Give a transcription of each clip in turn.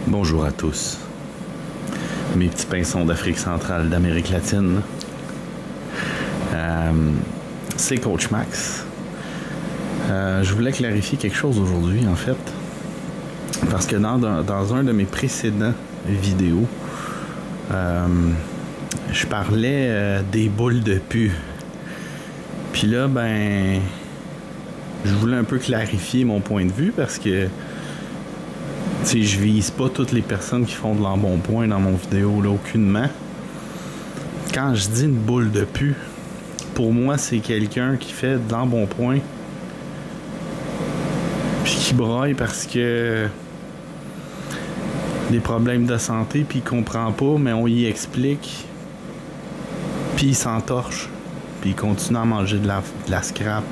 Bonjour à tous, mes petits pinsons d'Afrique centrale, d'Amérique latine. C'est Coach Max. Je voulais clarifier quelque chose aujourd'hui, en fait, parce que dans un de mes précédents vidéos, je parlais des boules de pu. Puis là, ben, je voulais un peu clarifier mon point de vue parce que tu sais, je vise pas toutes les personnes qui font de l'embonpoint dans mon vidéo, là, aucunement. Quand je dis une boule de pu, pour moi, c'est quelqu'un qui fait de l'embonpoint puis qui braille parce que des problèmes de santé, puis il comprend pas, mais on y explique, puis il s'entorche, puis il continue à manger de la scrap,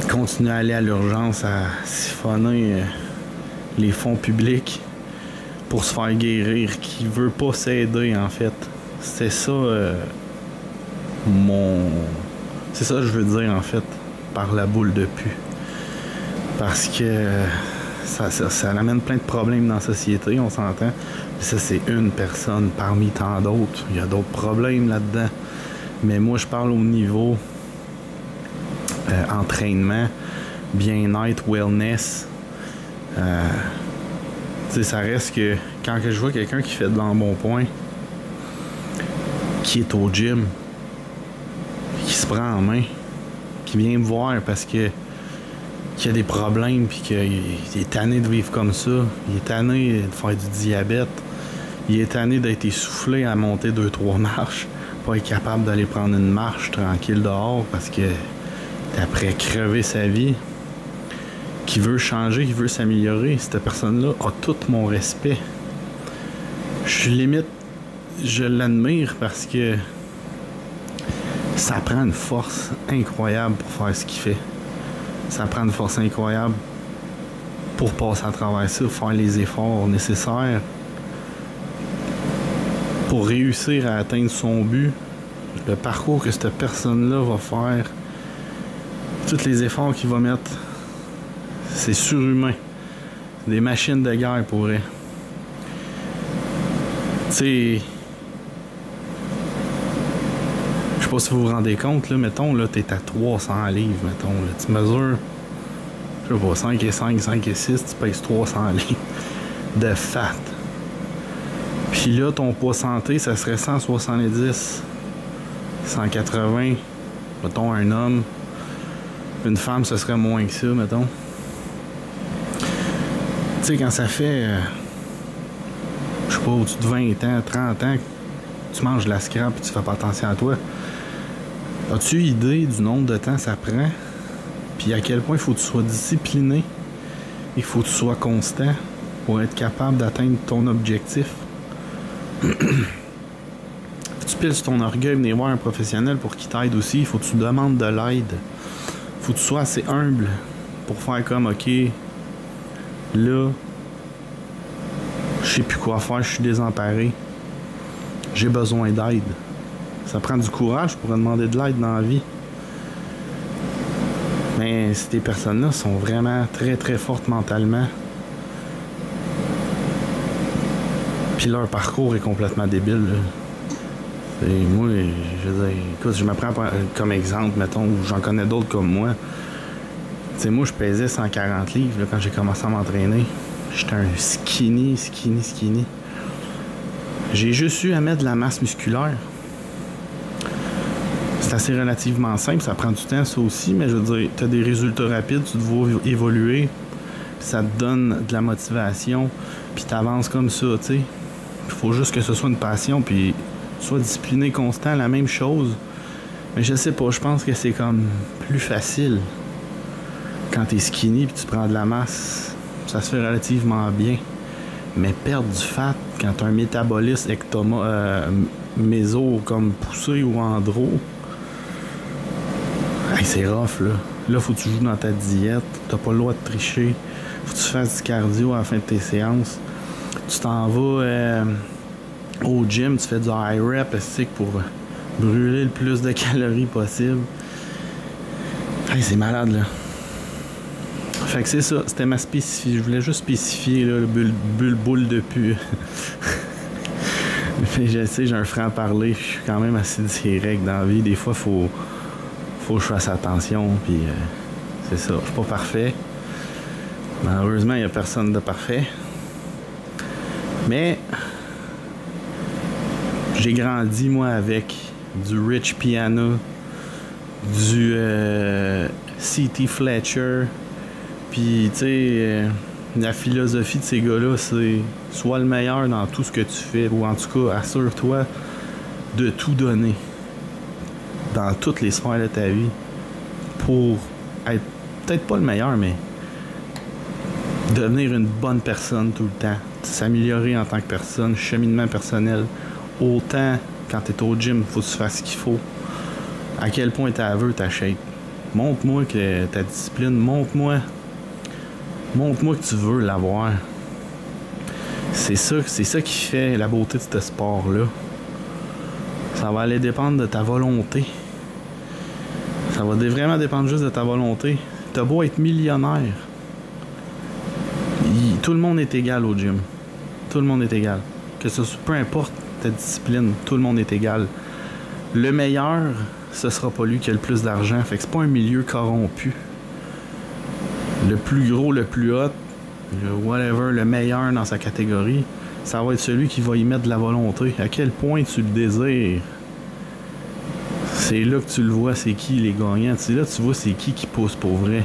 il continue à aller à l'urgence, à siphonner les fonds publics pour se faire guérir, qui veut pas s'aider, en fait. C'est ça c'est ça que je veux dire, en fait, par la boule de pu. Parce que ça amène plein de problèmes dans la société, on s'entend. Ça, c'est une personne parmi tant d'autres. Il y a d'autres problèmes là-dedans. Mais moi, je parle au niveau entraînement, bien-être, wellness. Tu sais, ça reste que quand je vois quelqu'un qui fait de l'embonpoint, qui est au gym, qui se prend en main, qui vient me voir parce que qu'il a des problèmes, puis qu'il est tanné de vivre comme ça, il est tanné de faire du diabète, il est tanné d'être essoufflé à monter 2-3 marches, pas être capable d'aller prendre une marche tranquille dehors parce que t'es après crever sa vie, qui veut changer, qui veut s'améliorer. Cette personne-là a tout mon respect. Je l'admire parce que ça prend une force incroyable pour faire ce qu'il fait. Ça prend une force incroyable pour passer à travers ça, faire les efforts nécessaires pour réussir à atteindre son but. Le parcours que cette personne-là va faire, tous les efforts qu'il va mettre, c'est surhumain. Des machines de guerre pour elle. Tu sais, je sais pas si vous vous rendez compte, là, mettons, là, t'es à 300 livres, mettons, là, tu mesures, je sais pas, 5 et 5, 5 et 6, tu pèses 300 livres de fat. Puis là, ton poids santé, ça serait 170, 180, mettons, un homme. Une femme, ce serait moins que ça, mettons. Tu sais, quand ça fait, je sais pas, au-dessus de 20 ans, 30 ans, tu manges de la scrap et tu fais pas attention à toi, as-tu idée du nombre de temps ça prend? Puis à quel point il faut que tu sois discipliné, il faut que tu sois constant pour être capable d'atteindre ton objectif? Tu piles sur ton orgueil, venir voir un professionnel pour qu'il t'aide aussi. Il faut que tu demandes de l'aide. Il faut que tu sois assez humble pour faire comme, OK, là, je sais plus quoi faire, je suis désemparé, j'ai besoin d'aide. Ça prend du courage pour demander de l'aide dans la vie. Mais ces personnes-là sont vraiment très très fortes mentalement. Puis leur parcours est complètement débile, là. Et moi, je veux dire, écoute, je me prends comme exemple, mettons, où j'en connais d'autres comme moi. Tu sais, moi, je pesais 140 livres là, quand j'ai commencé à m'entraîner. J'étais un skinny. J'ai juste eu à mettre de la masse musculaire. C'est assez relativement simple, ça prend du temps, ça aussi, mais je veux dire, tu as des résultats rapides, tu te vois évoluer, ça te donne de la motivation, puis tu avances comme ça, tu sais. Il faut juste que ce soit une passion, puis sois discipliné, constant, la même chose. Mais je sais pas, je pense que c'est comme plus facile quand t'es skinny puis tu prends de la masse. Ça se fait relativement bien. Mais perdre du fat quand t'as un métabolisme méso comme poussé ou andro, hey, c'est rough, là. Là, faut que tu joues dans ta diète. T'as pas le droit de tricher. Faut que tu fasses du cardio à la fin de tes séances. Tu t'en vas au gym, tu fais du high rep pour brûler le plus de calories possible. Hey, c'est malade, là. Fait que c'est ça, c'était ma spécifique. Je voulais juste spécifier là, le boule de pu. Je sais, j'ai un franc-parler, je suis quand même assez direct dans la vie. Des fois, faut que je fasse attention, puis c'est ça. Je suis pas parfait. Malheureusement, il n'y a personne de parfait. Mais j'ai grandi, moi, avec du Rich Piana, du C.T. Fletcher, puis, tu sais, la philosophie de ces gars-là, c'est sois le meilleur dans tout ce que tu fais, ou en tout cas, assure-toi de tout donner dans toutes les sphères de ta vie pour être peut-être pas le meilleur, mais devenir une bonne personne tout le temps, s'améliorer en tant que personne, cheminement personnel. Autant quand tu es au gym, faut que tu fasses ce qu'il faut. À quel point tu veux ta shape. Montre-moi que ta discipline, montre-moi que tu veux l'avoir. C'est ça qui fait la beauté de ce sport-là. Ça va aller dépendre de ta volonté. Ça va vraiment dépendre juste de ta volonté. T'as beau être millionnaire. Tout le monde est égal au gym. Tout le monde est égal. Que ce soit, peu importe ta discipline, tout le monde est égal. Le meilleur, ce sera pas lui qui a le plus d'argent. Fait que c'est pas un milieu corrompu. Le plus gros, le plus hot, le meilleur dans sa catégorie, ça va être celui qui va y mettre de la volonté. À quel point tu le désires. C'est là que tu le vois, c'est qui les gagnants. C'est là que tu vois c'est qui pousse pour vrai.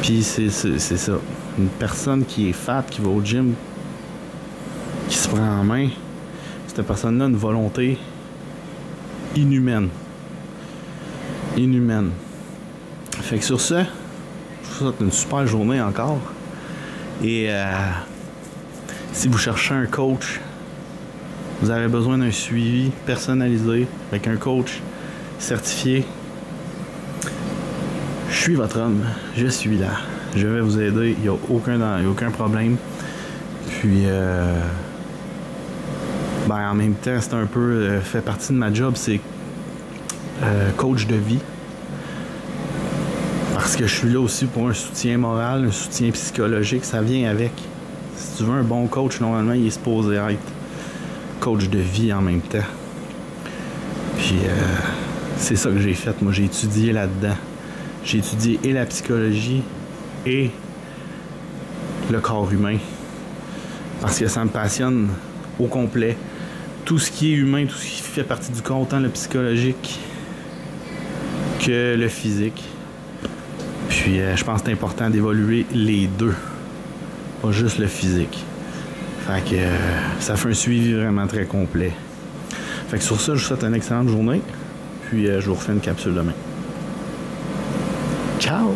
Puis c'est ça. Une personne qui est fat, qui va au gym, qui se prend en main, cette personne-là a une volonté inhumaine. Inhumaine. Fait que sur ça, je vous souhaite une super journée encore. Et si vous cherchez un coach, vous avez besoin d'un suivi personnalisé avec un coach certifié, je suis votre homme, je suis là. Je vais vous aider, il n'y a aucun problème. Puis, en même temps, c'est un peu fait partie de ma job, c'est coach de vie. Parce que je suis là aussi pour un soutien moral, un soutien psychologique, ça vient avec. Si tu veux un bon coach, normalement, il est supposé être coach de vie en même temps. Puis, c'est ça que j'ai fait. Moi, j'ai étudié là-dedans. J'ai étudié et la psychologie et le corps humain. Parce que ça me passionne au complet. Tout ce qui est humain, tout ce qui fait partie du corps, autant le psychologique que le physique. Puis je pense que c'est important d'évoluer les deux. Pas juste le physique. Fait que ça fait un suivi vraiment très complet. Fait que sur ça, je vous souhaite une excellente journée. Puis je vous refais une capsule demain. Ciao!